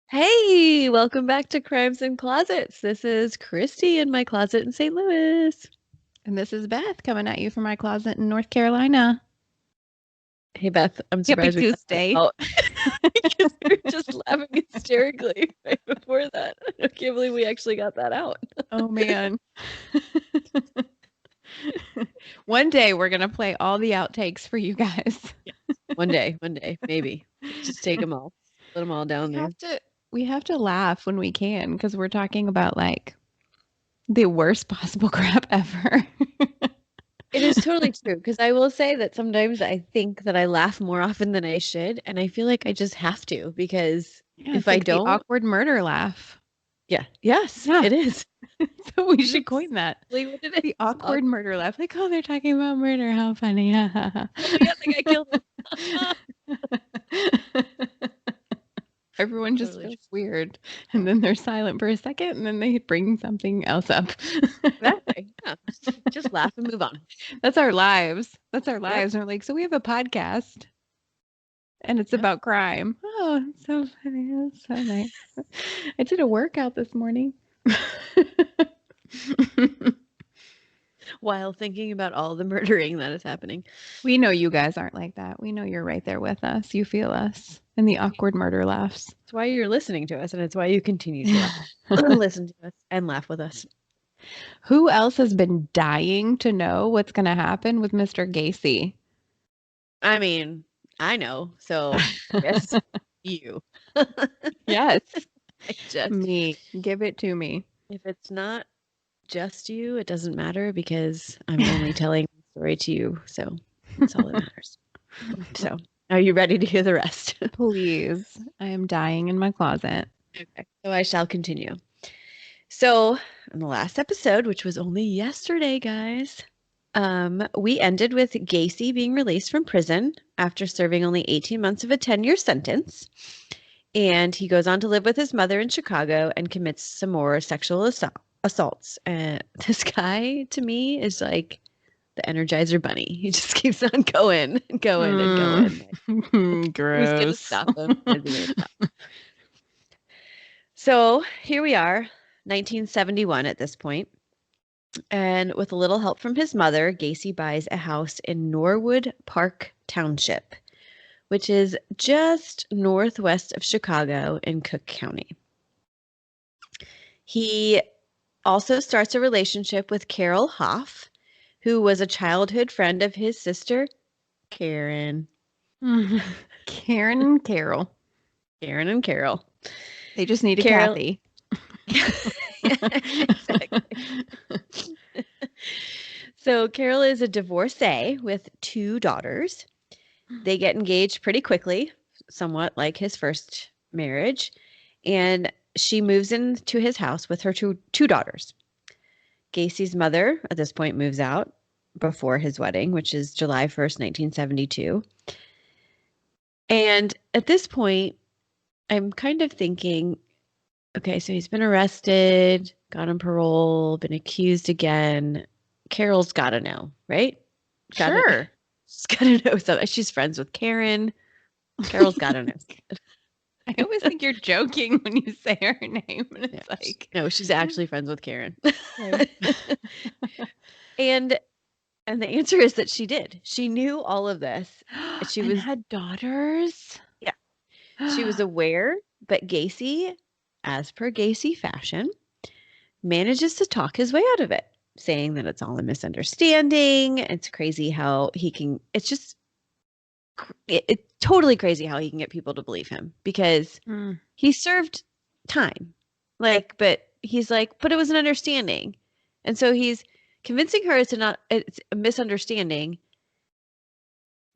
Hey, welcome back to Crimes and Closets. This is Christy in my closet in St. Louis. And this is Beth coming at you from my closet in North Carolina. Hey, Beth, I'm Happy surprised we got that Tuesday. out because we were just laughing hysterically right before that. I can't believe we actually got that out. Oh, man. One day we're going to play all the outtakes for you guys. One day, maybe. Just take them all. Put them all down there. We have to laugh when we can because we're talking about like the worst possible crap ever. It is totally true because I will say that sometimes I think that I laugh more often than I should, and I feel like I just have to because if I like don't, the awkward murder laugh. Yes, it is. So we should coin that. What it is. The awkward murder laugh. Like, oh, they're talking about murder. How funny. Oh my God, the guy killed him. Everyone just feels weird. And then they're silent for a second and then they bring something else up. Exactly. Yeah. Just laugh and move on. That's our lives. That's our lives. And we're like, so we have a podcast and it's about crime. Oh, it's so funny. That's so nice. I did a workout this morning. While thinking about all the murdering that is happening. We know you guys aren't like that. We know you're right there with us. You feel us and the awkward murder laughs. It's why you're listening to us, and it's why you continue to listen to us and laugh with us. Who else has been dying to know what's going to happen with Mr. Gacy? I mean, I know. So, yes, you. Yes. Me. Give it to me. If it's not just you, it doesn't matter because I'm only telling the story to you. So that's all that matters. So are you ready to hear the rest? Please. I am dying in my closet. Okay. So I shall continue. So in the last episode, which was only yesterday, guys, we ended with Gacy being released from prison after serving only 18 months of a 10-year sentence. And he goes on to live with his mother in Chicago and commits some more sexual assaults. This guy, to me, is like the Energizer Bunny. He just keeps on going and going and going. Gross. Who's going to stop him? So here we are, 1971 at this point. And with a little help from his mother, Gacy buys a house in Norwood Park Township, which is just northwest of Chicago in Cook County. He also starts a relationship with Carol Hoff, who was a childhood friend of his sister, Karen. Karen and Carol. Karen and Carol. They just need a Kathy. Exactly. So Carol is a divorcee with 2 daughters. They get engaged pretty quickly, somewhat like his first marriage, and she moves into his house with her two daughters. Gacy's mother at this point moves out before his wedding, which is July 1st, 1972. And at this point, I'm kind of thinking, okay, so he's been arrested, got on parole, been accused again. Carol's got to know, right? Sure. She's got to know something. She's friends with Karen. Carol's got to know. I always think you're joking when you say her name. And it's like, no, she's actually friends with Karen. And the answer is that she did. She knew all of this. She had daughters. Yeah. She was aware, but Gacy, as per Gacy fashion, manages to talk his way out of it, saying that it's all a misunderstanding. It's crazy how he can, it's totally crazy how he can get people to believe him because he served time. But he's like, but it was an understanding. And so he's convincing her it's a misunderstanding,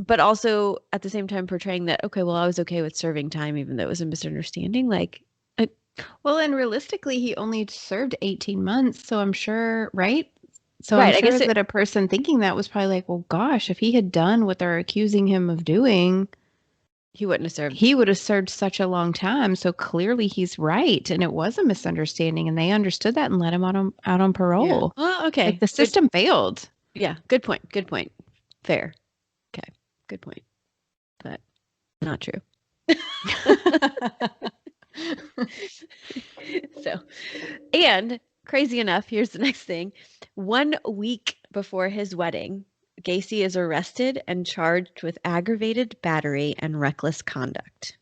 but also at the same time portraying that, okay, well, I was okay with serving time, even though it was a misunderstanding. Well, and realistically, he only served 18 months. So I'm sure, right? So right, I'm sure that a person thinking that was probably like, well, gosh, if he had done what they're accusing him of doing, He wouldn't have served. He would have served such a long time. So clearly he's right. And it was a misunderstanding. And they understood that and let him out on Yeah. parole. Oh, Like okay. the Good. system failed. Yeah. Good point. Good point. Fair. Okay. Good point. But not true. So, and crazy enough, here's the next thing. 1 week before his wedding, Gacy is arrested and charged with aggravated battery and reckless conduct.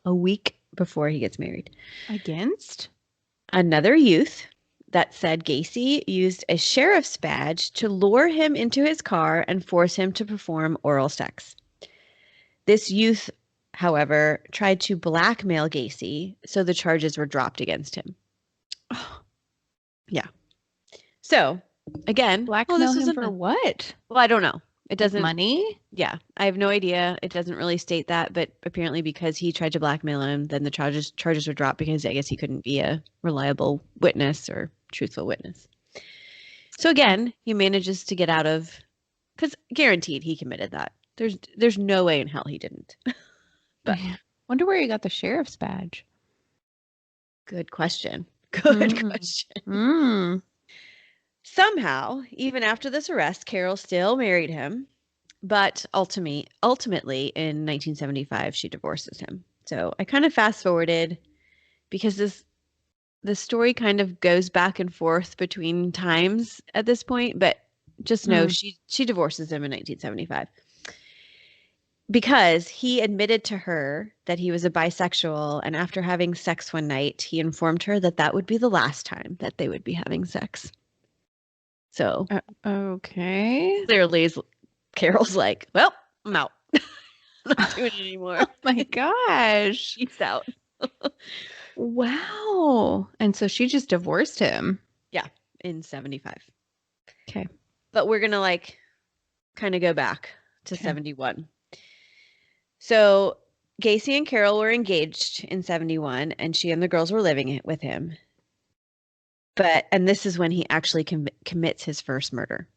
A week before he gets married. Against? Another youth that said Gacy used a sheriff's badge to lure him into his car and force him to perform oral sex. This youth, however, tried to blackmail Gacy, so the charges were dropped against him. Oh, Yeah. So, again, blackmail him for what? Well, I don't know. It Like doesn't. money? Yeah, I have no idea. It doesn't really state that, but apparently because he tried to blackmail him, then the charges were dropped because I guess he couldn't be a reliable witness or truthful witness. So again, he manages to get out of, because guaranteed he committed that. There's no way in hell he didn't. But wonder where he got the sheriff's badge. Good question. Good question. Somehow, even after this arrest, Carol still married him, but ultimately in 1975 she divorces him. So I kind of fast forwarded because the story kind of goes back and forth between times at this point, but just know she divorces him in 1975 because he admitted to her that he was a bisexual, and after having sex one night, he informed her that that would be the last time that they would be having sex. So, okay. Clearly, Carol's like, well, I'm out. I'm not doing it anymore. Oh my gosh. Peace out. Wow. And so she just divorced him. Yeah, in 75. Okay. But we're going to kind of go back to 71. So Gacy and Carol were engaged in 71, and she and the girls were living with him. And this is when he actually commits his first murder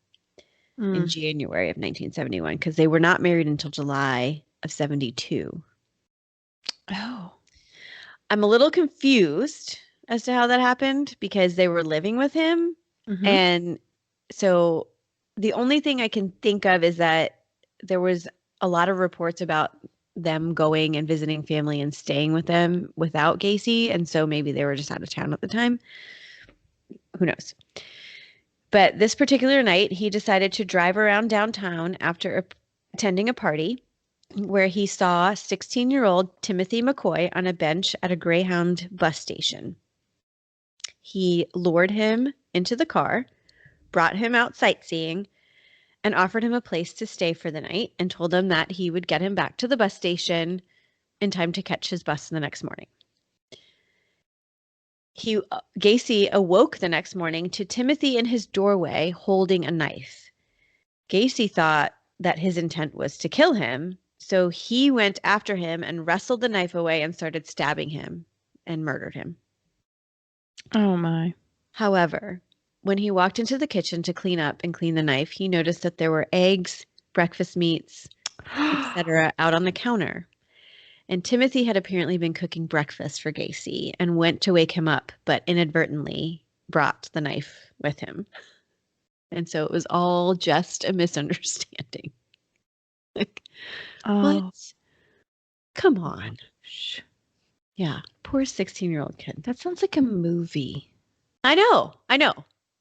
in January of 1971, because they were not married until July of 72. Oh. I'm a little confused as to how that happened because they were living with him. And so the only thing I can think of is that there was a lot of reports about them going and visiting family and staying with them without Gacy. And so maybe they were just out of town at the time. Who knows? But this particular night, he decided to drive around downtown after attending a party where he saw 16-year-old Timothy McCoy on a bench at a Greyhound bus station. He lured him into the car, brought him out sightseeing, and offered him a place to stay for the night and told him that he would get him back to the bus station in time to catch his bus the next morning. Gacy awoke the next morning to Timothy in his doorway holding a knife. Gacy thought that his intent was to kill him, so he went after him and wrestled the knife away and started stabbing him and murdered him. Oh my. However, when he walked into the kitchen to clean up and clean the knife, he noticed that there were eggs, breakfast meats, etc. out on the counter. And Timothy had apparently been cooking breakfast for Gacy and went to wake him up, but inadvertently brought the knife with him. And so it was all just a misunderstanding. What? Come on. Yeah, poor 16-year-old kid. That sounds like a movie. I know.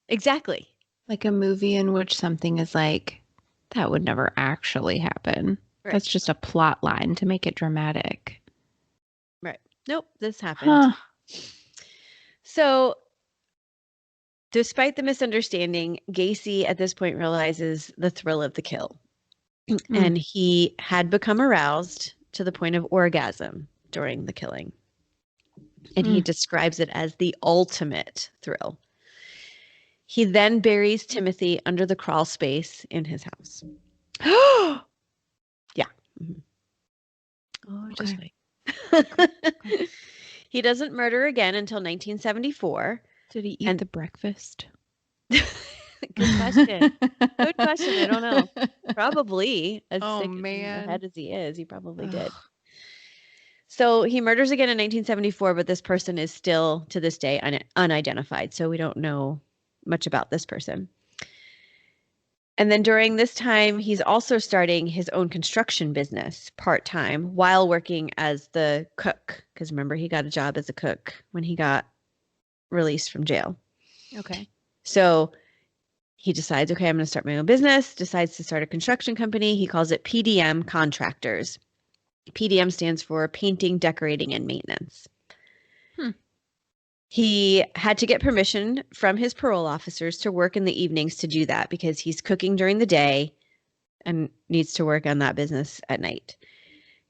Exactly. Like a movie in which something is like, that would never actually happen. Right. That's just a plot line to make it dramatic. Right. Nope, this happened. So, despite the misunderstanding, Gacy at this point realizes the thrill of the kill. And he had become aroused to the point of orgasm during the killing. And he describes it as the ultimate thrill. He then buries Timothy under the crawl space in his house. Yeah. Oh, just wait. Okay. He doesn't murder again until 1974. Did he eat the breakfast? Good question. Good question. I don't know. Probably, as Oh, sick in the man. head as he is, he probably did. Ugh. So he murders again in 1974, but this person is still to this day unidentified. So we don't know much about this person. And then during this time, he's also starting his own construction business part time while working as the cook. Because remember, he got a job as a cook when he got released from jail. Okay. So he decides, okay, I'm going to start my own business, decides to start a construction company. He calls it PDM Contractors. PDM stands for Painting, Decorating, and Maintenance. Hmm. He had to get permission from his parole officers to work in the evenings to do that because he's cooking during the day and needs to work on that business at night.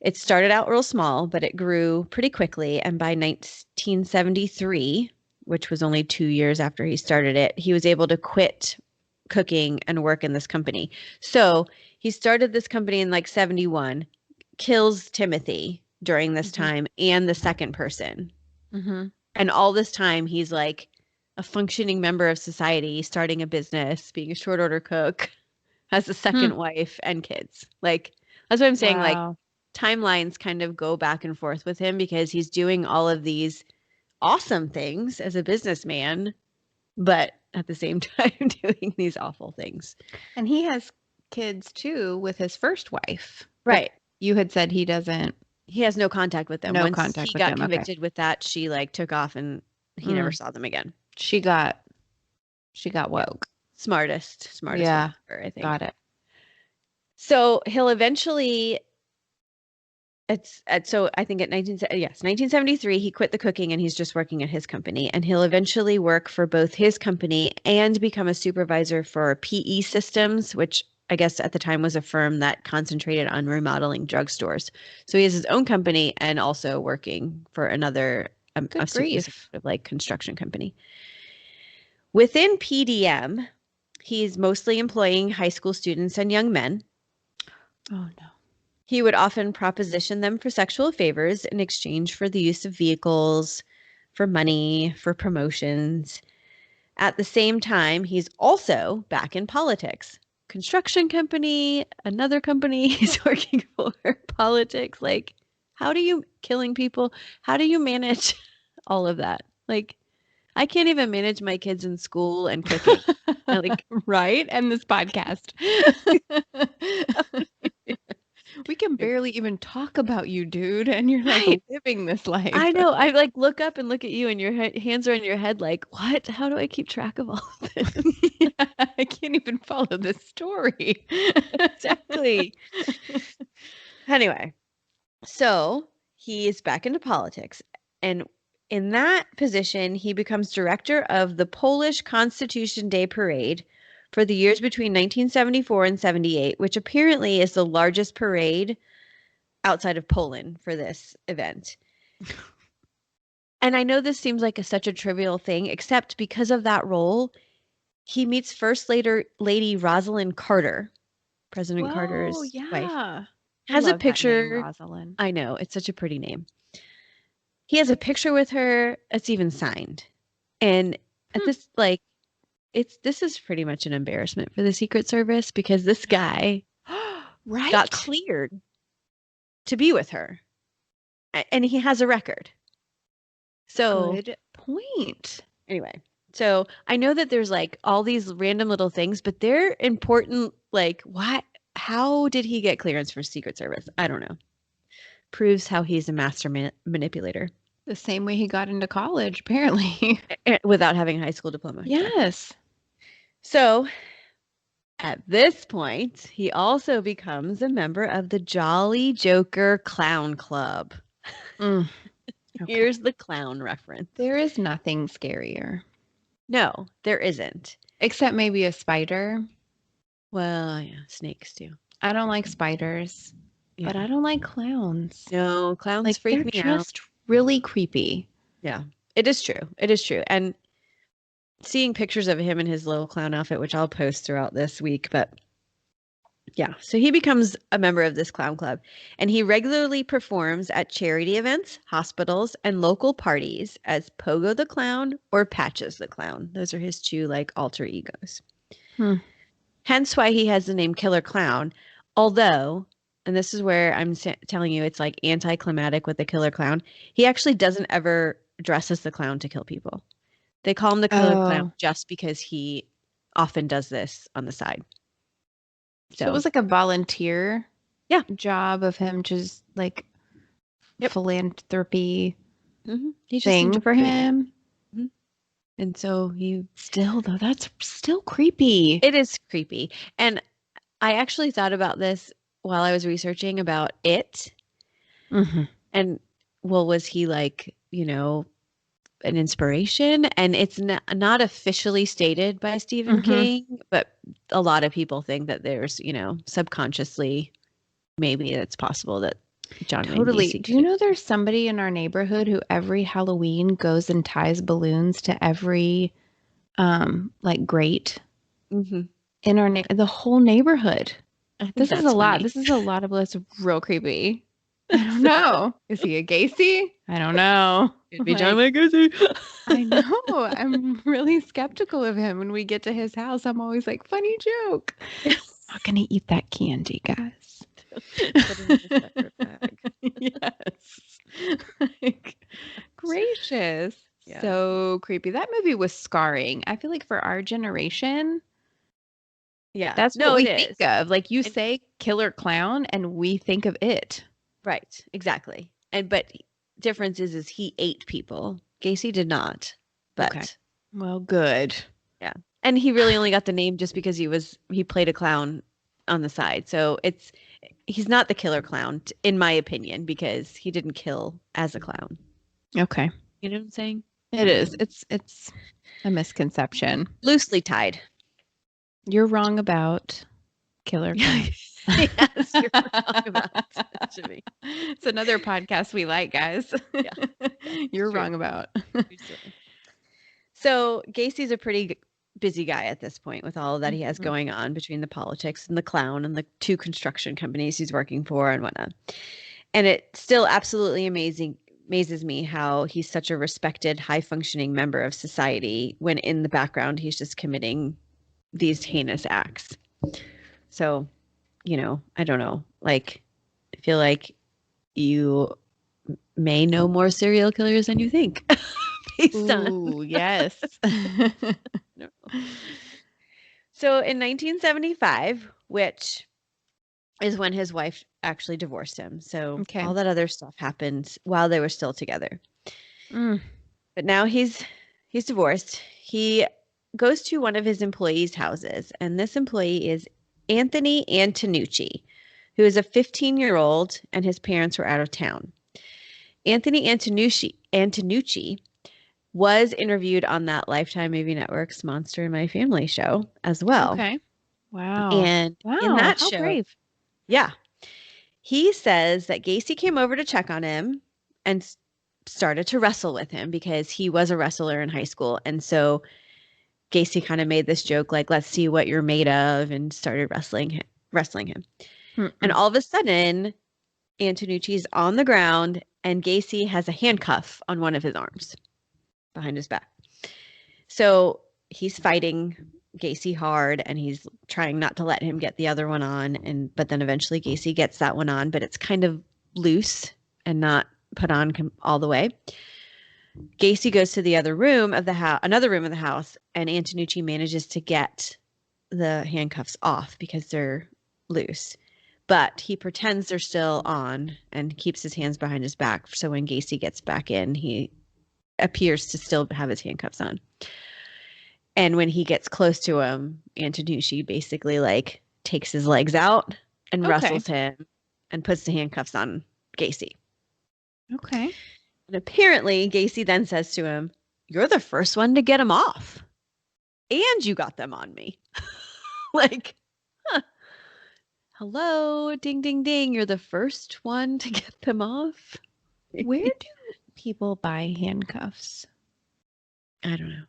It started out real small, but it grew pretty quickly. And by 1973, which was only 2 years after he started it, he was able to quit cooking and work in this company. So he started this company in like 71, kills Timothy during this time and the second person. Mm-hmm. And all this time, he's like a functioning member of society, starting a business, being a short order cook, has a second wife and kids. Like, that's what I'm saying. Like, Wow. timelines kind of go back and forth with him because he's doing all of these awesome things as a businessman, but at the same time doing these awful things. And he has kids too with his first wife. But Right. you had said he doesn't, He has no contact with them. no Once contact he with got them. Okay. convicted with that, she like took off and he never Mm. saw them again. She got Yeah. woke. Smartest woman Yeah. ever, I think. Got it. So he'll eventually it's at so I think at 1973 he quit the cooking and he's just working at his company and he'll eventually work for both his company and become a supervisor for PE Systems, which I guess at the time was a firm that concentrated on remodeling drugstores. So he has his own company and also working for another Good this grief. like construction company. Within PDM, he's mostly employing high school students and young men. Oh no. He would often proposition them for sexual favors in exchange for the use of vehicles, for money, for promotions. At the same time, he's also back in politics. Construction company, another company he's working for, politics. Like, how do you killing people? How do you manage all of that? Like, I can't even manage my kids in school and cooking. Like, Right? And this podcast. We can barely even talk about you, dude. And you're like right. living this life. I know. I like look up and look at you, and your hands are on your head, like, what? How do I keep track of all of this? Yeah, I can't even follow this story. Exactly. Anyway, so he's back into politics, and in that position, he becomes director of the Polish Constitution Day Parade for the years between 1974 and 78, which apparently is the largest parade outside of Poland for this event. And I know this seems like such a trivial thing, except because of that role, he meets Lady Rosalind Carter, President Whoa, Carter's wife. yeah. I Has a love that name, picture. Rosalind. I know, it's such a pretty name. He has a picture with her. It's even signed. And at Hmm. this, like, this is pretty much an embarrassment for the Secret Service because this guy got Right? cleared to be with her, and he has a record. So Good point. anyway, so I know that there's like all these random little things, but they're important. Like, why? How did he get clearance for Secret Service? I don't know. Proves how he's a master manipulator The same way he got into college, apparently. without having a high school diploma. Exactly. Yes. So at this point, he also becomes a member of the Jolly Joker Clown Club. Mm, okay. Here's the clown reference. There is nothing scarier. No, there isn't. Except maybe a spider. Well, yeah, snakes do. I don't like spiders, but Yeah. I don't like clowns. No, clowns Like, freak they're me out. just really creepy. Yeah, it is true. It is true. And seeing pictures of him in his little clown outfit, which I'll post throughout this week, but yeah, so he becomes a member of this clown club and he regularly performs at charity events, hospitals, and local parties as Pogo the Clown or Patches the Clown. Those are his two like alter egos. Hmm. Hence why he has the name Killer Clown. Although, and this is where I'm telling you it's like anticlimactic with the Killer Clown, he actually doesn't ever dress as the clown to kill people. They call him the Killer Clown Oh. just because he often does this on the side. So it So, was like a volunteer yeah. job of him just like Yep. philanthropy He just thing enjoys for doing it. him. Mhm. And so he Still though, that's still creepy. it is creepy. And I actually thought about this while I was researching about it. Hmm. And well, was he like, an inspiration? And it's not officially stated by Stephen Hmm. King, but a lot of people think that there's, subconsciously maybe it's possible that John Wayne Totally. Gacy Do you could. know there's somebody in our neighborhood who every Halloween goes and ties balloons to every like grate Hmm. in our the whole neighborhood? I think This is a that's lot. funny. This is a lot of It's real creepy. I don't know. Is he a Gacy? I don't know. Could be John Like, Wayne Gacy. I know. I'm really skeptical of him. When we get to his house, I'm always like, funny joke. Not gonna eat that candy, guys. Put it in a separate bag. Yes. Like, gracious. Yeah. So creepy. That movie was scarring. I feel like for our generation, Yeah. that's what No, it we think is. of. Like you And say killer clown and we think of it. right, exactly. But difference is he ate people. Gacy did not. Okay. But Well, good. yeah. And he really only got the name just because he played a clown on the side. So he's not the killer clown in my opinion because he didn't kill as a clown. Okay. You know what I'm saying? It is. It's a misconception. Loosely tied. You're wrong about killer clown. Yes, you're wrong about that, Jimmy. It's another podcast we like, guys. Yeah, yeah, it's You're true. wrong about. True story. So Gacy's a pretty busy guy at this point with all that he has Mhm. going on between the politics and the clown and the two construction companies he's working for and whatnot. And it still absolutely amazes me how he's such a respected, high functioning member of society when in the background he's just committing these heinous acts. So, I don't know. Like, I feel like you may know more serial killers than you think based on. Ooh, yes. No. So in 1975, which is when his wife actually divorced him. So Okay. all that other stuff happened while they were still together. Mm. But now he's divorced. He goes to one of his employees' houses, and this employee is Anthony Antonucci, who is a 15-year-old, and his parents were out of town. Anthony Antonucci was interviewed on that Lifetime Movie Network's Monster in My Family show as well. Okay. Wow. And in Wow. that How show, brave. yeah, he says that Gacy came over to check on him and started to wrestle with him because he was a wrestler in high school. And so Gacy kind of made this joke like, let's see what you're made of, and started wrestling him. And Mm-mm. all of a sudden, Antonucci's on the ground and Gacy has a handcuff on one of his arms behind his back. So he's fighting Gacy hard and he's trying not to let him get the other one on. But then eventually Gacy gets that one on, but it's kind of loose and not put on all the way. Gacy goes to the other room of the house, another room of the house, and Antonucci manages to get the handcuffs off because they're loose. But he pretends they're still on and keeps his hands behind his back. So when Gacy gets back in, he appears to still have his handcuffs on. And when he gets close to him, Antonucci basically like takes his legs out and Okay. wrestles him and puts the handcuffs on Gacy. Okay. And apparently, Gacy then says to him, "You're the first one to get them off. And you got them on me." Like, huh, hello, ding, ding, ding. You're the first one to get them off. Where do people buy handcuffs? I don't know.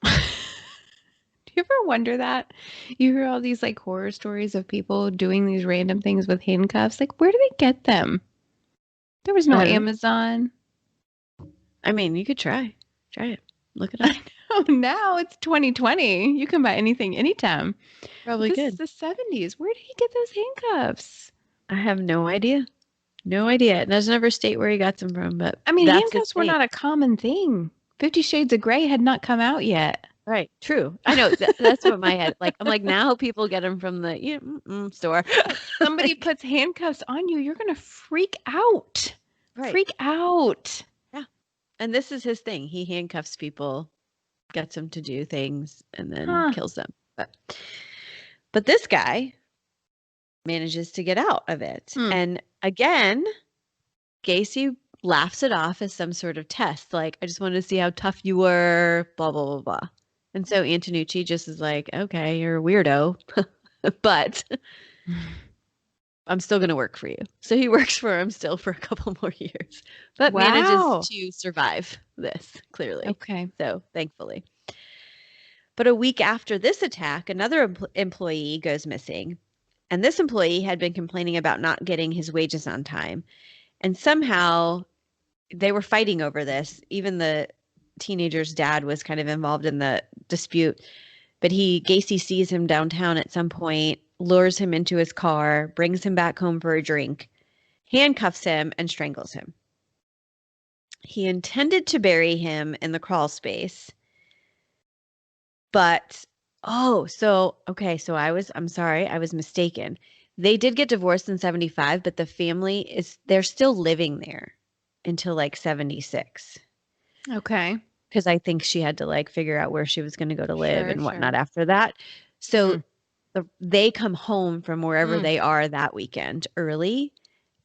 Do you ever wonder that? You hear all these like horror stories of people doing these random things with handcuffs. Like, where do they get them? There was no I don't know. Amazon. I mean, you could try. Try it. Look it I up. Now it's 2020. You can buy anything anytime. But Probably this is good. the 70s. Where did he get those handcuffs? I have no idea. No idea. It doesn't ever state where he got them from, but I mean, that's his handcuffs were thing. not a common thing. 50 Shades of Grey had not come out yet. Right. True. I know. That's what my head like. I'm like, now people get them from the store. Somebody Like, puts handcuffs on you, you're going to freak out. right. Freak out. Yeah. And this is his thing. He handcuffs people, gets them to do things, and then Huh. kills them. But this guy manages to get out of it. Hmm. And again, Gacy laughs it off as some sort of test. Like, I just wanted to see how tough you were, blah, blah, blah, blah. And so Antonucci just is like, okay, you're a weirdo, but I'm still going to work for you. So he works for him still for a couple more years, but manages Wow. to survive this, clearly. Okay. So thankfully. But a week after this attack, another employee goes missing. And this employee had been complaining about not getting his wages on time. And somehow they were fighting over this. Even the teenager's dad was kind of involved in the dispute. But Gacy sees him downtown at some point, lures him into his car, brings him back home for a drink, handcuffs him, and strangles him. He intended to bury him in the crawl space. But, so I'm sorry, I was mistaken. They did get divorced in 75, but the family they're still living there until like 76. Okay. Because I think she had to like figure out where she was going to go to live Sure, and whatnot sure. after that. So Mm. they come home from wherever Mm. they are that weekend early,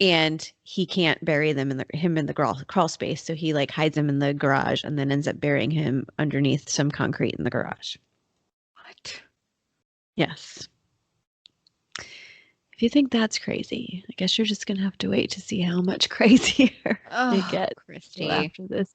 and he can't bury him in the crawl space. So he like hides him in the garage and then ends up burying him underneath some concrete in the garage. What? Yes. If you think that's crazy, I guess you're just going to have to wait to see how much crazier it Oh, gets Christy. after this.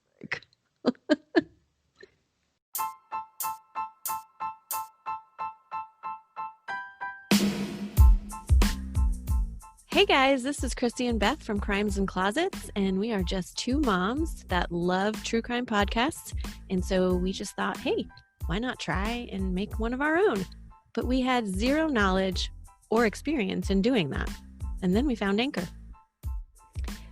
Hey guys, this is Christy and Beth from Crimes and Closets, and we are just two moms that love true crime podcasts. And so we just thought, hey, why not try and make one of our own? But we had zero knowledge or experience in doing that. And then we found Anchor.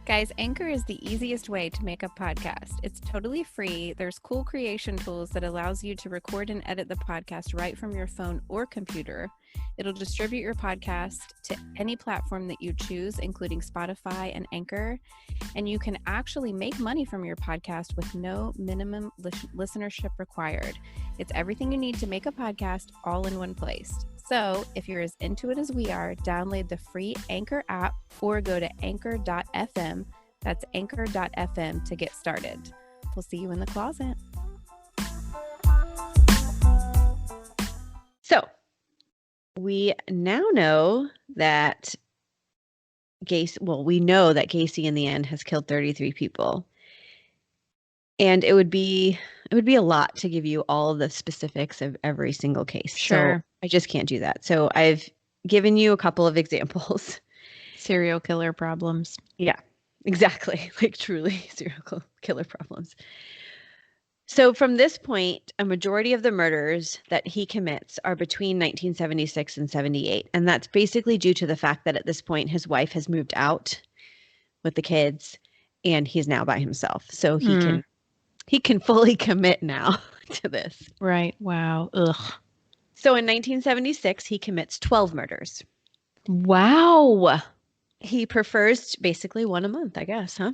Guys, Anchor is the easiest way to make a podcast. It's totally free. There's cool creation tools that allows you to record and edit the podcast right from your phone or computer. It'll distribute your podcast to any platform that you choose, including Spotify and Anchor. And you can actually make money from your podcast with no minimum listenership required. It's everything you need to make a podcast all in one place. So if you're as into it as we are, download the free Anchor app or go to anchor.fm. That's anchor.fm to get started. We'll see you in the closet. So we now know that we know that Gacy in the end has killed 33 people. And it would be a lot to give you all of the specifics of every single case. Sure. So I just can't do that. So I've given you a couple of examples. Serial killer problems. Yeah, exactly. Like truly serial killer problems. So from this point, a majority of the murders that he commits are between 1976 and 78. And that's basically due to the fact that at this point, his wife has moved out with the kids and he's now by himself. So he can fully commit now to this. Right. Wow. Ugh. So in 1976, he commits 12 murders. Wow. He prefers basically one a month, I guess, huh?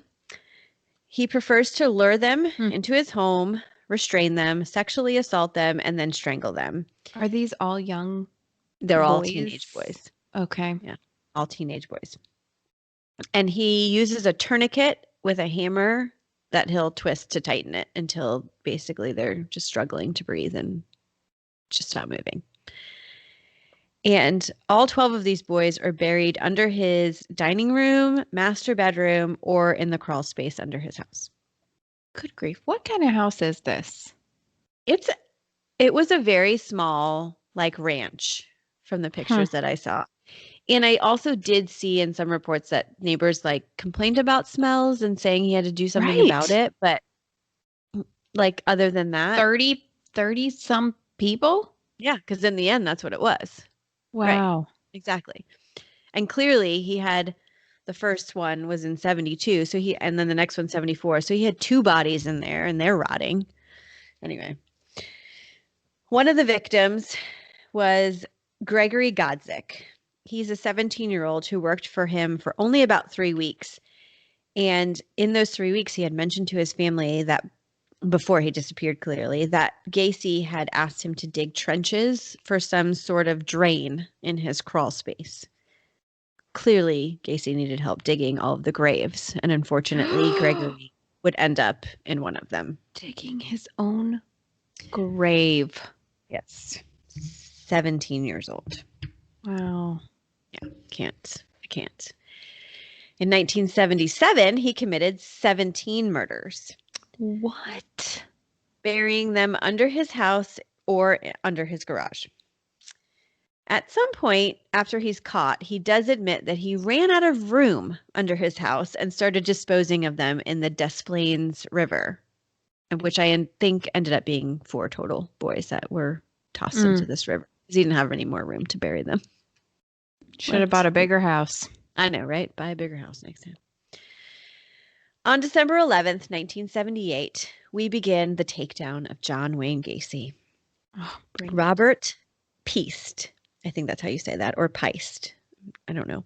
He prefers to lure them into his home, restrain them, sexually assault them, and then strangle them. Are these all young They're all boys? teenage boys. Okay. Yeah, all teenage boys. And he uses a tourniquet with a hammer that he'll twist to tighten it until basically they're just struggling to breathe and just stop moving. And all 12 of these boys are buried under his dining room, master bedroom, or in the crawl space under his house. Good grief. What kind of house is this? It was a very small, like, ranch from the pictures that I saw. And I also did see in some reports that neighbors like complained about smells and saying he had to do something about it. But like other than that, 30 30-some people? Yeah, because in the end, that's what it was. Right. Wow. Exactly. And clearly he had the first one was in 72, and then the next one 74. So he had two bodies in there and they're rotting. Anyway, one of the victims was Gregory Godzik. He's a 17-year-old who worked for him for only about 3 weeks. And in those 3 weeks, he had mentioned to his family that before he disappeared clearly, that Gacy had asked him to dig trenches for some sort of drain in his crawl space. Clearly, Gacy needed help digging all of the graves, and unfortunately, Gregory would end up in one of them. Digging his own grave. Yes. 17 years old. Wow. Yeah, I can't. In 1977, he committed 17 murders. What? Burying them under his house or under his garage. At some point after he's caught, he does admit that he ran out of room under his house and started disposing of them in the Des Plaines River, which I think ended up being 4 total boys that were tossed into this river because he didn't have any more room to bury them. Should have bought a bigger house. I know, right? Buy a bigger house next time. On December 11th, 1978, we begin the takedown of John Wayne Gacy. Oh, Robert Piest, I think that's how you say that, or Peist, I don't know.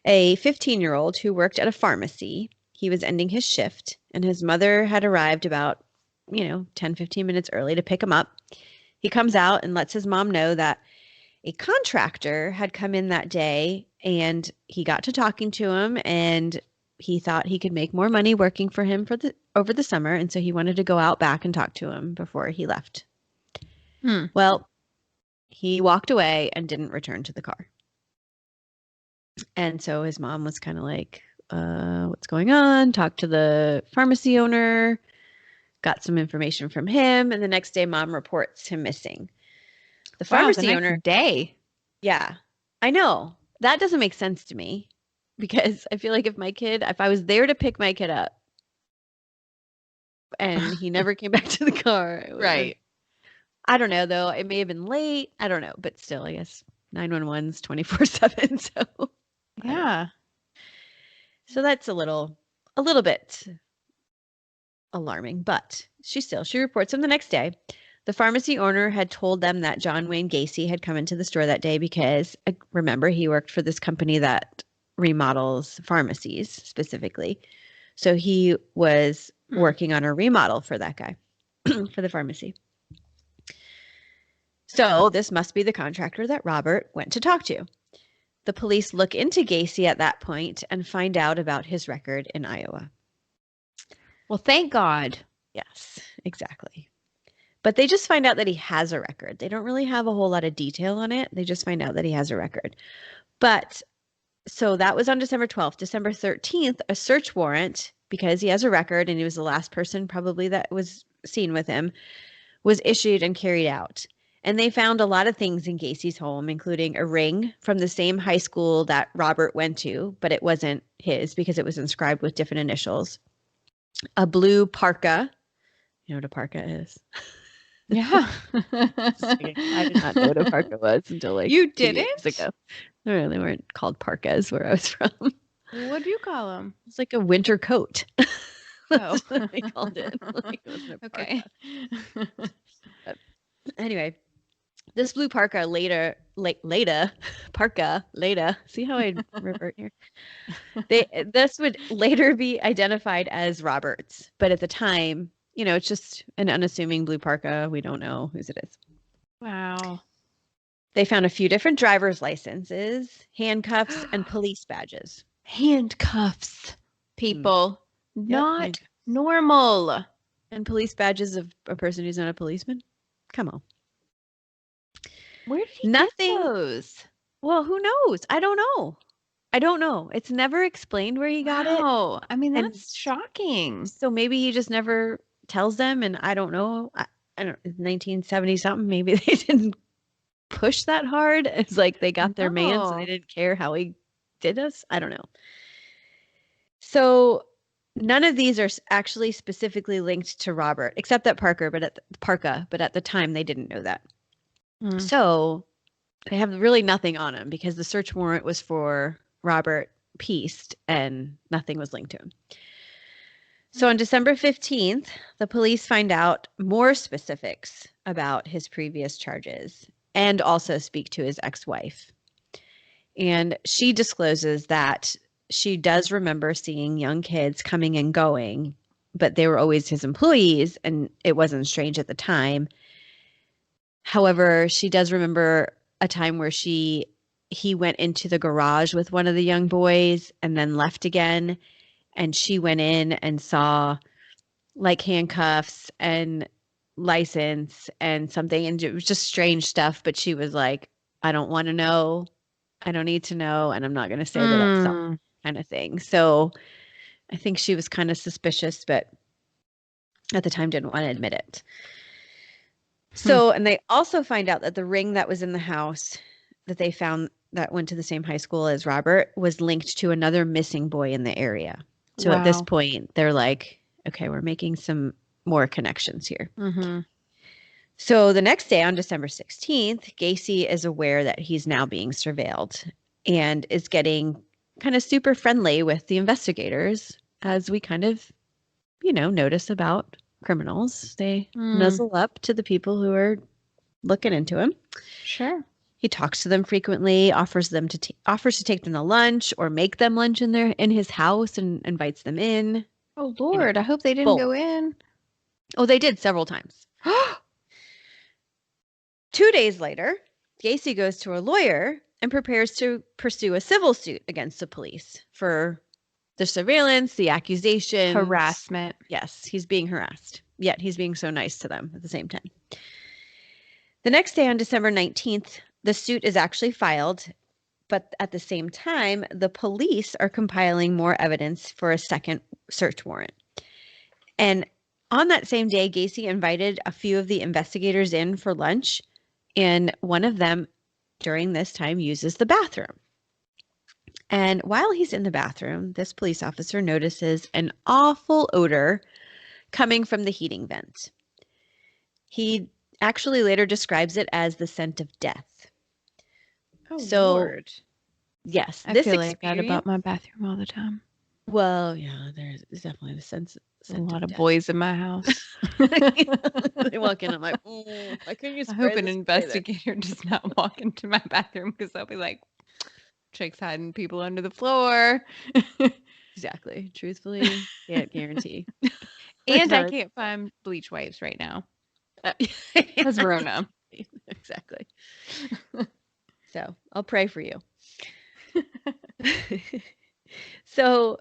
A 15-year-old who worked at a pharmacy. He was ending his shift, and his mother had arrived about, 10, 15 minutes early to pick him up. He comes out and lets his mom know that a contractor had come in that day, and he got to talking to him, and he thought he could make more money working for him over the summer, and so he wanted to go out back and talk to him before he left. Well, he walked away and didn't return to the car. And so his mom was kind of like, what's going on? Talked to the pharmacy owner, got some information from him, and the next day mom reports him missing. The pharmacy owner day. Yeah, I know. That doesn't make sense to me because I feel like if I was there to pick my kid up and he never came back to the car. Right. I don't know though. It may have been late. I don't know, but still, I guess 911's 24/7. So yeah. So that's a little bit alarming, but she reports him the next day. The pharmacy owner had told them that John Wayne Gacy had come into the store that day because, remember, he worked for this company that remodels pharmacies specifically. So he was working on a remodel for that guy, for the pharmacy. So this must be the contractor that Robert went to talk to. The police look into Gacy at that point and find out about his record in Iowa. Well, thank God. Yes, exactly. But they just find out that he has a record. They don't really have a whole lot of detail on it. They just find out that he has a record. But so that was on December 12th. December 13th, a search warrant, because he has a record and he was the last person probably that was seen with him, was issued and carried out. And they found a lot of things in Gacy's home, including a ring from the same high school that Robert went to, but it wasn't his because it was inscribed with different initials. A blue parka. You know what a parka is? Yeah. I did not know what a parka was until like you 2 years ago. They weren't called parkas where I was from. What do you call them? It's like a winter coat. That's Oh. what they called it. Like, it wasn't a parka. Okay. Anyway, this blue parka later. See how I revert here? This would later be identified as Robert's, but at the time, it's just an unassuming blue parka. We don't know whose it is. Wow. They found a few different driver's licenses, handcuffs, and police badges. Handcuffs, people. Not normal. And police badges of a person who's not a policeman? Come on. Where did he get those? Well, who knows? I don't know. It's never explained where he got it. Oh, I mean, that's shocking. So maybe he just never tells them, and I don't know. I don't 1970 something. Maybe they didn't push that hard. It's like they got their man, so they didn't care how he did us. I don't know. So None of these are actually specifically linked to Robert, except that Parka, but at the time they didn't know that. So they have really nothing on him because the search warrant was for Robert Peast and nothing was linked to him. So on December 15th, the police find out more specifics about his previous charges and also speak to his ex-wife. And she discloses that she does remember seeing young kids coming and going, but they were always his employees and it wasn't strange at the time. However, she does remember a time where he went into the garage with one of the young boys and then left again, and she went in and saw like handcuffs and license and something, and it was just strange stuff, but she was like, I don't want to know. I don't need to know, and I'm not going to say that I saw, kind of thing. So I think she was kind of suspicious, but at the time didn't want to admit it. So, and they also find out that the ring that was in the house that they found that went to the same high school as Robert was linked to another missing boy in the area. So at this point, they're like, okay, we're making some more connections here. So the next day on December 16th, Gacy is aware that he's now being surveilled and is getting kind of super friendly with the investigators, as we kind of, notice about criminals. They nuzzle up to the people who are looking into him. Sure. He talks to them frequently, offers to take them to lunch or make them lunch in his house and invites them in. Oh Lord, I hope they didn't go in. Oh, they did several times. 2 days later, Gacy goes to a lawyer and prepares to pursue a civil suit against the police for the surveillance, the accusations. Harassment. Yes, he's being harassed, yet he's being so nice to them at the same time. The next day on December 19th, the suit is actually filed, but at the same time, the police are compiling more evidence for a second search warrant. And on that same day, Gacy invited a few of the investigators in for lunch, and one of them during this time uses the bathroom. And while he's in the bathroom, this police officer notices an awful odor coming from the heating vent. He actually later describes it as the scent of death. Oh, so, Lord. Yes. I feel like that about my bathroom all the time. Well, yeah, there's definitely the sense a lot of death. boys in my house. They walk in, I'm like, why couldn't you I hope an this investigator does not walk into my bathroom because they'll be like, chicks hiding people under the floor. Exactly. Truthfully, can't guarantee. And I can't find bleach wipes right now. Because Rona. Exactly. So I'll pray for you. So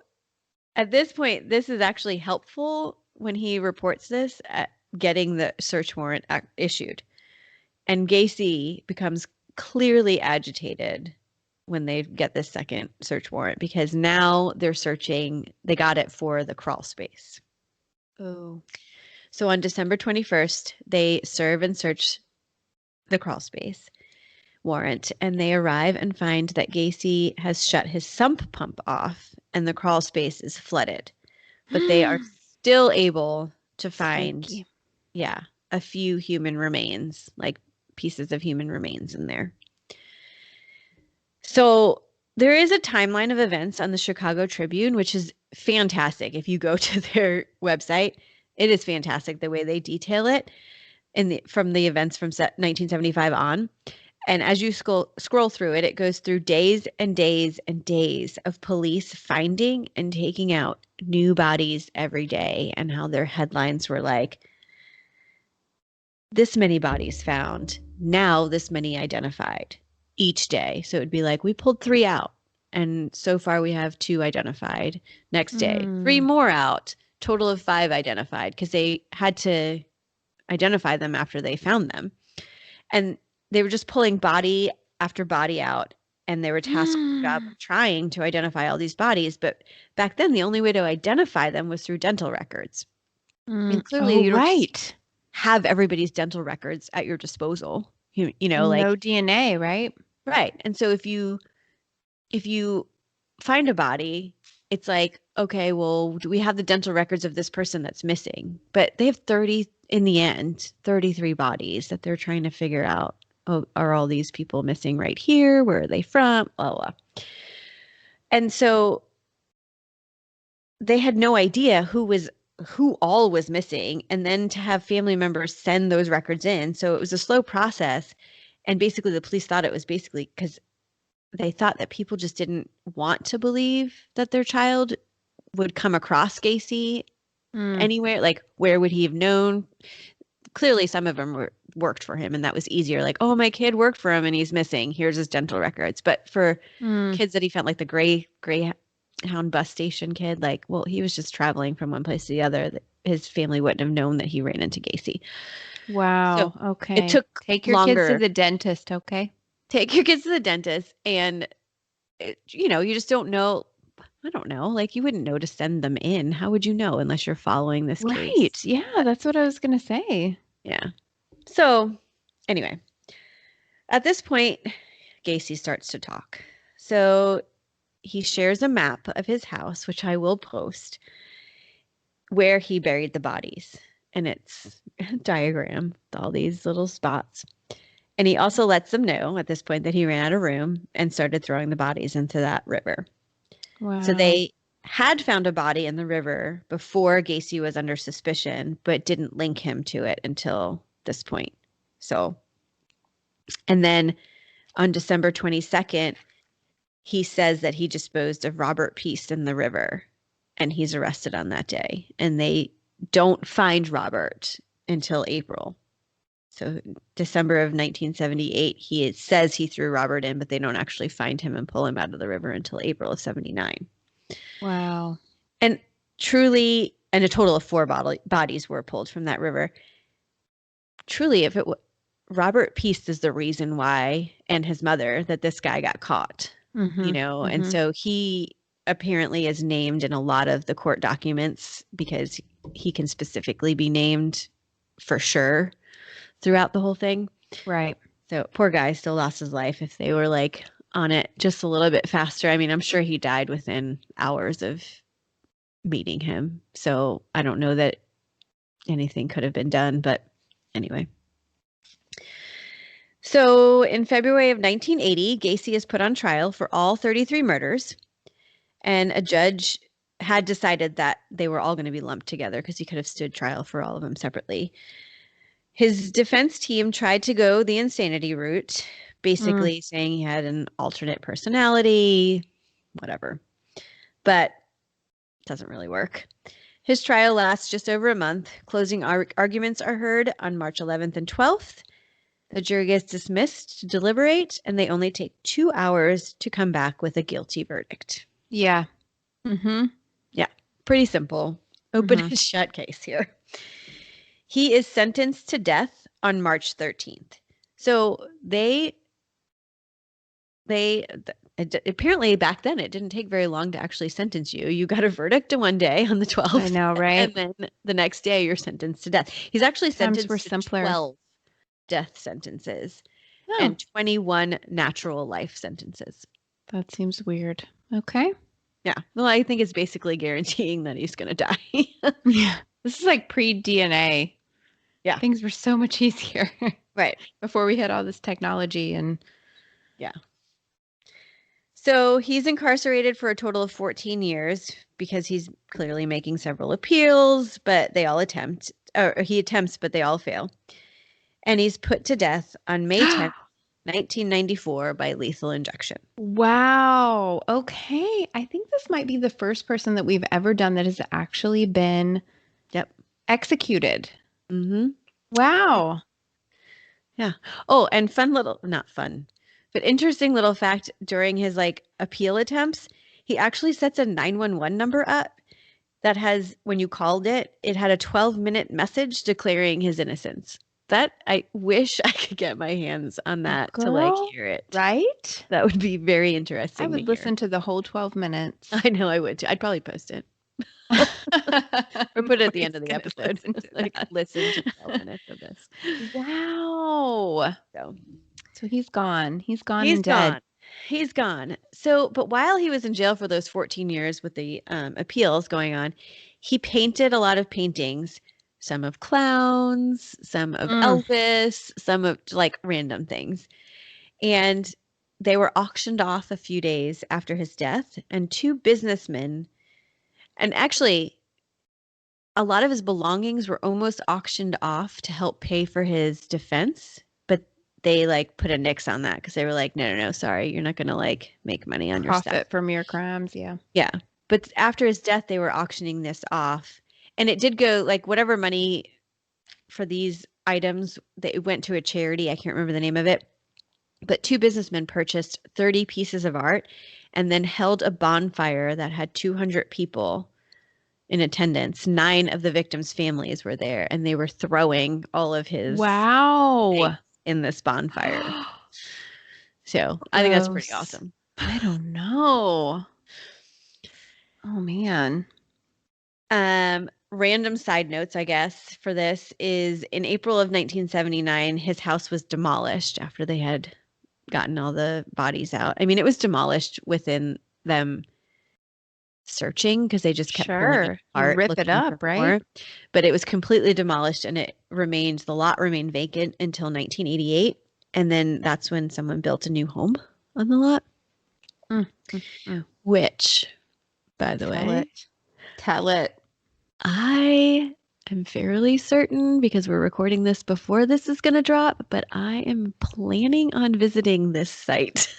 at this point, this is actually helpful when he reports this at getting the search warrant issued. And Gacy becomes clearly agitated when they get this second search warrant because now they're searching, they got it for the crawl space. Oh. So on December 21st, they serve and search the crawl space warrant, and they arrive and find that Gacy has shut his sump pump off and the crawl space is flooded. But they are still able to find, a few human remains, like pieces of human remains in there. So there is a timeline of events on the Chicago Tribune, which is fantastic. If you go to their website, it is fantastic the way they detail it from the events from 1975 on. And as you scroll through it, it goes through days and days and days of police finding and taking out new bodies every day, and how their headlines were like, this many bodies found, now this many identified each day. So it would be like, we pulled 3 out, and so far we have 2 identified. Next day, 3 more out, total of 5 identified, because they had to identify them after they found them. And they were just pulling body after body out, and they were tasked with the job of trying to identify all these bodies. But back then, the only way to identify them was through dental records. I mean, clearly, you don't have everybody's dental records at your disposal. You know, like no DNA, right? Right. And so if you find a body it's like, okay, well, do we have the dental records of this person that's missing? But they have 30, in the end, 33 bodies that they're trying to figure out. Oh, are all these people missing right here? Where are they from? Blah, blah. And so they had no idea who all was missing. And then to have family members send those records in. So it was a slow process. And basically the police thought it was basically because they thought that people just didn't want to believe that their child would come across Gacy Mm. anywhere. Like, where would he have known? Clearly, some of them worked for him, and that was easier. Like, oh, my kid worked for him, and he's missing. Here's his dental records. But for Mm. kids that he found, like the Greyhound bus station kid, like, well, he was just traveling from one place to the other. His family wouldn't have known that he ran into Gacy. So Wow. it Okay. took Take your kids to longer. the dentist, okay? Take your kids to the dentist, and you just don't know. I don't know. Like, you wouldn't know to send them in. How would you know unless you're following this Right. case? Yeah, that's what I was gonna say. Yeah. So, anyway, at this point, Gacy starts to talk. So, he shares a map of his house, which I will post, where he buried the bodies. And it's a diagram with all these little spots. And he also lets them know at this point that he ran out of room and started throwing the bodies into that river. So Wow. they had found a body in the river before Gacy was under suspicion, but didn't link him to it until this point. So, and then on December 22nd, he says that he disposed of Robert Peace in the river, and he's arrested on that day. And they don't find Robert until April. So December of 1978, he says he threw Robert in, but they don't actually find him and pull him out of the river until April of 79. Wow. And truly, and a total of four bodies were pulled from that river. Truly, if it Robert Peace is the reason why, and his mother, that this guy got caught, Mm-hmm. and Mm-hmm. so he apparently is named in a lot of the court documents because he can specifically be named for sure throughout the whole thing. Right. So poor guy still lost his life. If they were like on it just a little bit faster, I mean, I'm sure he died within hours of meeting him. So I don't know that anything could have been done, but anyway. So in February of 1980, Gacy is put on trial for all 33 murders, and a judge had decided that they were all going to be lumped together because he could have stood trial for all of them separately. His defense team tried to go the insanity route, basically saying he had an alternate personality, whatever. But it doesn't really work. His trial lasts just over a month. Closing arguments are heard on March 11th and 12th. The jury gets dismissed to deliberate, and they only take 2 hours to come back with a guilty verdict. Yeah. Mm-hmm. Yeah, pretty simple. Open and shut case here. He is sentenced to death on March 13th. So apparently back then it didn't take very long to actually sentence you. You got a verdict one day on the 12th. I know, right? And then the next day you're sentenced to death. He's actually Times were sentenced to simpler. 12 death sentences Oh, and 21 natural life sentences. that seems weird. Okay. Yeah. Well, I think it's basically guaranteeing that he's going to die. Yeah. This is like pre-DNA. Yeah. Things were so much easier Right. before we had all this technology and Yeah. So he's incarcerated for a total of 14 years because he's clearly making several appeals, but they all he attempts, but they all fail. And he's put to death on May 10th, 1994 by lethal injection. Wow. Okay. I think this might be the first person that we've ever done that has actually been executed. Mm-hmm. Wow. Yeah. Oh, and not fun, but interesting little fact, during his appeal attempts, he actually sets a 911 number up that has, when you called it, it had a 12-minute message declaring his innocence. That I wish I could get my hands on that to hear it. Right? That would be very interesting. I would listen to the whole 12 minutes. I know I would too. I'd probably post it. Or put it at the end of the episode. Listen to 12 minutes of this. Wow. So he's gone. He's gone He's and dead. gone. He's gone. So, but while he was in jail for those 14 years with the appeals going on, he painted a lot of paintings, some of clowns, some of Mm. Elvis, some of like random things. And they were auctioned off a few days after his death, and two businessmen, and actually a lot of his belongings were almost auctioned off to help pay for his defense, but they like put a nix on that because they were like, no, no, no, sorry, you're not gonna like make money on your stuff. Profit from your crimes, yeah. Yeah. But after his death, they were auctioning this off. And it did go like whatever money for these items that it went to a charity. I can't remember the name of it. But two businessmen purchased 30 pieces of art and then held a bonfire that had 200 people in attendance. 9 of the victims' families were there, and they were throwing all of his Wow. things in this bonfire. So I think that's pretty Gross. awesome. I don't know. Oh man. Random side notes, I guess, for this is in April of 1979, his house was demolished after they had gotten all the bodies out. I mean, it was demolished within them searching because they just kept pulling it Sure. You apart rip it looking for up, right? more. But it was completely demolished and the lot remained vacant until 1988. And then that's when someone built a new home on the lot, Mm, mm, mm. which, by the Tell way, it. Tell it. I am fairly certain because we're recording this before this is going to drop, but I am planning on visiting this site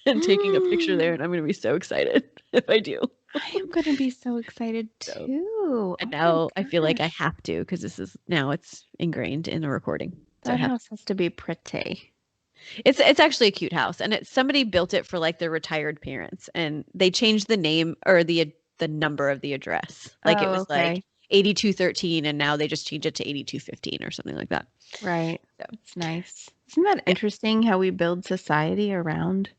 and taking a picture there, and I'm going to be so excited if I do. I am going to be so excited So, too. and Oh my now I feel like I gosh. have to because now it's ingrained in the recording. So I That have house has to be pretty. it's actually a cute house, and somebody built it for like their retired parents, and they changed the name or the number of the address. Like it Oh, was like okay. 8213, and now they just changed it to 8215 or something like that. Right. So It's nice. Isn't that yeah, interesting how we build society around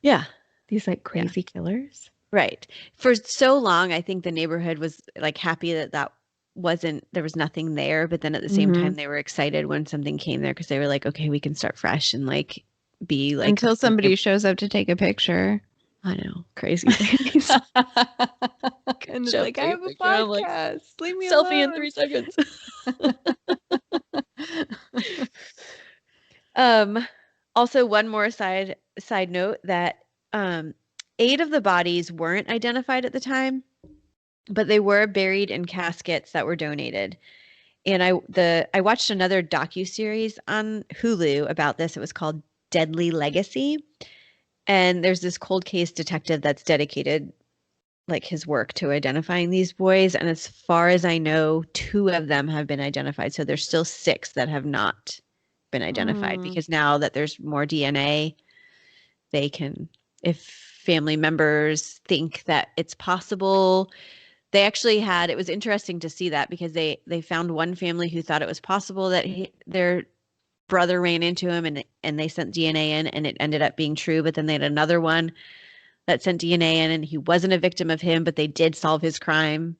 yeah, these like yeah. crazy killers? Right. For so long, I think the neighborhood was like happy that there was nothing there, but then at the same Mm-hmm. time, they were excited when something came there because they were like, okay, we can start fresh and like be like Until the somebody shows up to take a picture. I know, crazy things. And it's Show up, like, I take a have a picture. I'm like, podcast. Leave me selfie in alone. 3 seconds. Oh, Um, Also one more side note that um 8 of the bodies weren't identified at the time, but they were buried in caskets that were donated. And I watched another docu-series on Hulu about this. It was called Deadly Legacy. And there's this cold case detective that's dedicated like his work to identifying these boys. And as far as I know, 2 of them have been identified. So there's still 6 that have not been identified Mm. because now that there's more DNA, they can, if family members think that it's possible, they actually had, it was interesting to see that because they found one family who thought it was possible that their brother ran into him and they sent DNA in and it ended up being true. But then they had another one that sent DNA in and he wasn't a victim of him, but they did solve his crime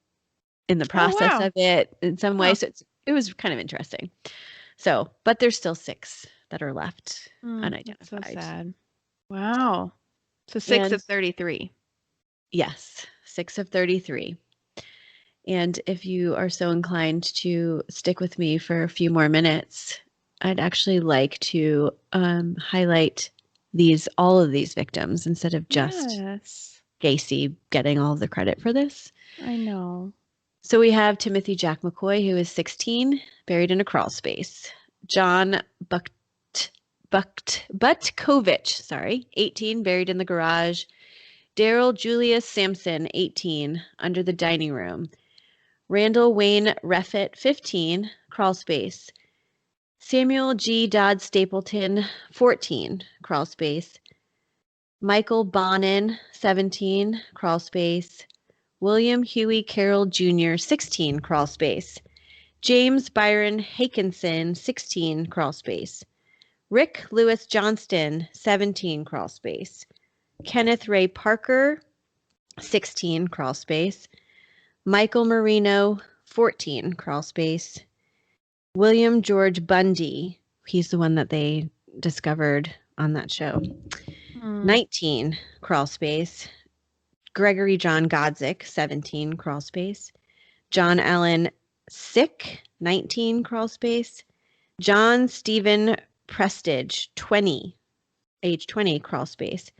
in the Oh, process wow. of it in some way. Huh. So it was kind of interesting. So, but there's still 6 that are left That's so unidentified. sad. Wow. So 6 And of 33. yes, 6 of 33. And if you are so inclined to stick with me for a few more minutes, I'd actually like to highlight all of these victims instead of just Yes. Gacy getting all of the credit for this. I know. So we have Timothy Jack McCoy, who is 16, buried in a crawl space. John Butkovich, 18, buried in the garage. Daryl Julius Sampson, 18, under the dining room. Randall Wayne Reffitt, 15, crawl space. Samuel G. Dodd Stapleton, 14, crawl space. Michael Bonin, 17, crawl space. William Huey Carroll Jr., 16, crawl space. James Byron Hakinson, 16, crawl space. Rick Lewis Johnston, 17, crawl space. Kenneth Ray Parker, 16, crawl space. Michael Marino, 14, crawl space. William George Bundy, he's the one that they discovered on that show. Mm. 19, crawl space. Gregory John Godzik, 17, crawl space. John Allen Sick, 19, crawl space. John Stephen Prestige, 20, age 20, crawl space.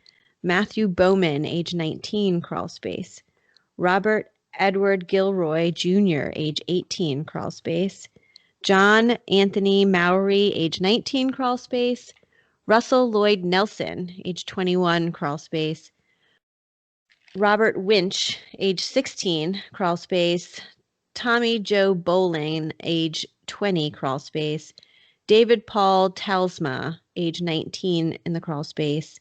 Matthew Bowman, age 19, crawl space. Robert Edward Gilroy Jr., age 18, crawl space. John Anthony Mowry, age 19, crawl space. Russell Lloyd Nelson, age 21, crawl space. Robert Winch, age 16, crawl space. Tommy Joe Bowling, age 20, crawl space. David Paul Talsma, age 19, in the crawl space.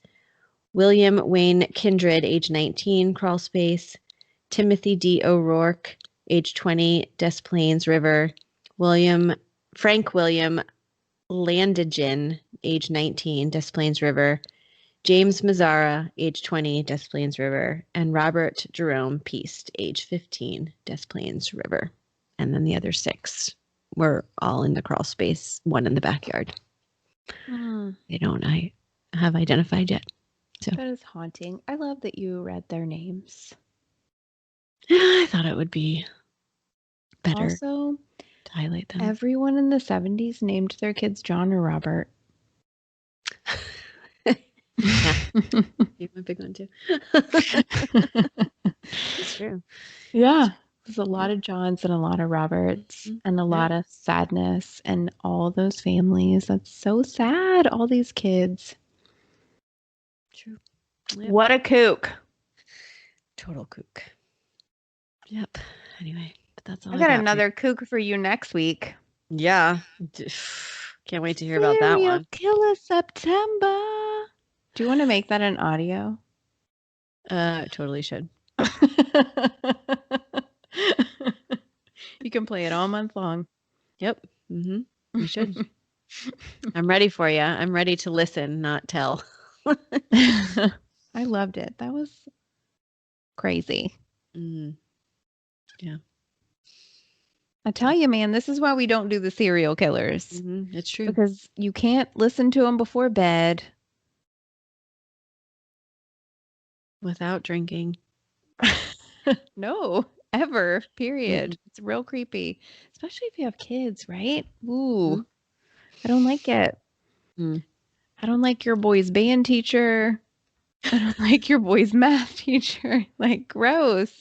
William Wayne Kindred, age 19, crawl space. Timothy D. O'Rourke, age 20, Des Plaines River. Frank William Landigen, age 19, Des Plaines River. James Mazzara, age 20, Des Plaines River. And Robert Jerome Peast, age 15, Des Plaines River. And then the other 6 were all in the crawl space, 1 in the backyard. They don't have identified yet. So That is haunting. I love that you read their names. I thought it would be better Also, to highlight them. everyone in the 70s named their kids John or Robert. You're a big one too. It's true. Yeah. There's a lot of Johns and a lot of Roberts and a lot of sadness and all those families. That's so sad. All these kids. True. Yep. What a kook. Total kook. Yep. Anyway, but that's all I got another kook for you next week. Yeah. Can't wait to hear about that one. Killer September. Do you want to make that an audio? Totally should. You can play it all month long. Yep. Mm-hmm. You should. I'm ready for you. I'm ready to listen, not tell. I loved it. That was crazy. Mm-hmm. Yeah. I tell you, man, this is why we don't do the serial killers. Mm-hmm. It's true. Because you can't listen to them before bed. Without drinking. No, ever, period. Mm-hmm. It's real creepy. Especially if you have kids, right? Ooh. Mm-hmm. I don't like it. Mm. I don't like your boy's band teacher. I don't like your boy's math teacher. Like, gross.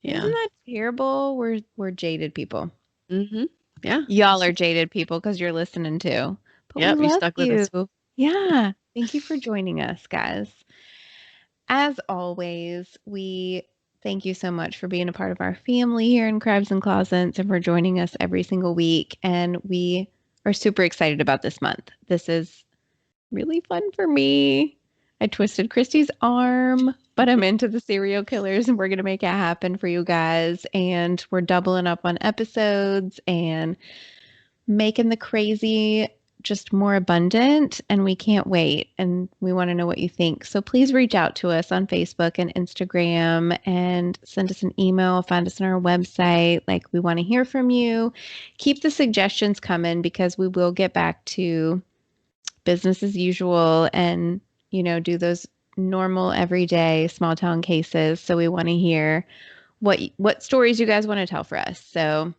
Yeah. Isn't that terrible? We're jaded people. Mm-hmm. Yeah. Y'all are jaded people because you're listening too. But yep, you stuck with us. Fool. Yeah. Thank you for joining us, guys. As always, we thank you so much for being a part of our family here in Crabs and Closets and for joining us every single week. And we are super excited about this month. This is really fun for me. I twisted Christy's arm, but I'm into the serial killers and we're going to make it happen for you guys. And we're doubling up on episodes and making the crazy just more abundant, and we can't wait. And we want to know what you think. So please reach out to us on Facebook and Instagram and send us an email, find us on our website. Like, we want to hear from you. Keep the suggestions coming because we will get back to business as usual and, you know, do those normal everyday small town cases. So we want to hear what stories you guys want to tell for us. So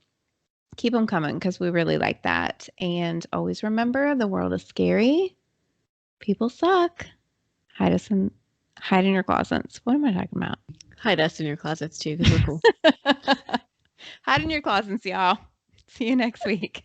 keep them coming because we really like that. And always remember, the world is scary. People suck. Hide in your closets. What am I talking about? Hide us in your closets too because we're cool. Hide in your closets, y'all. See you next week.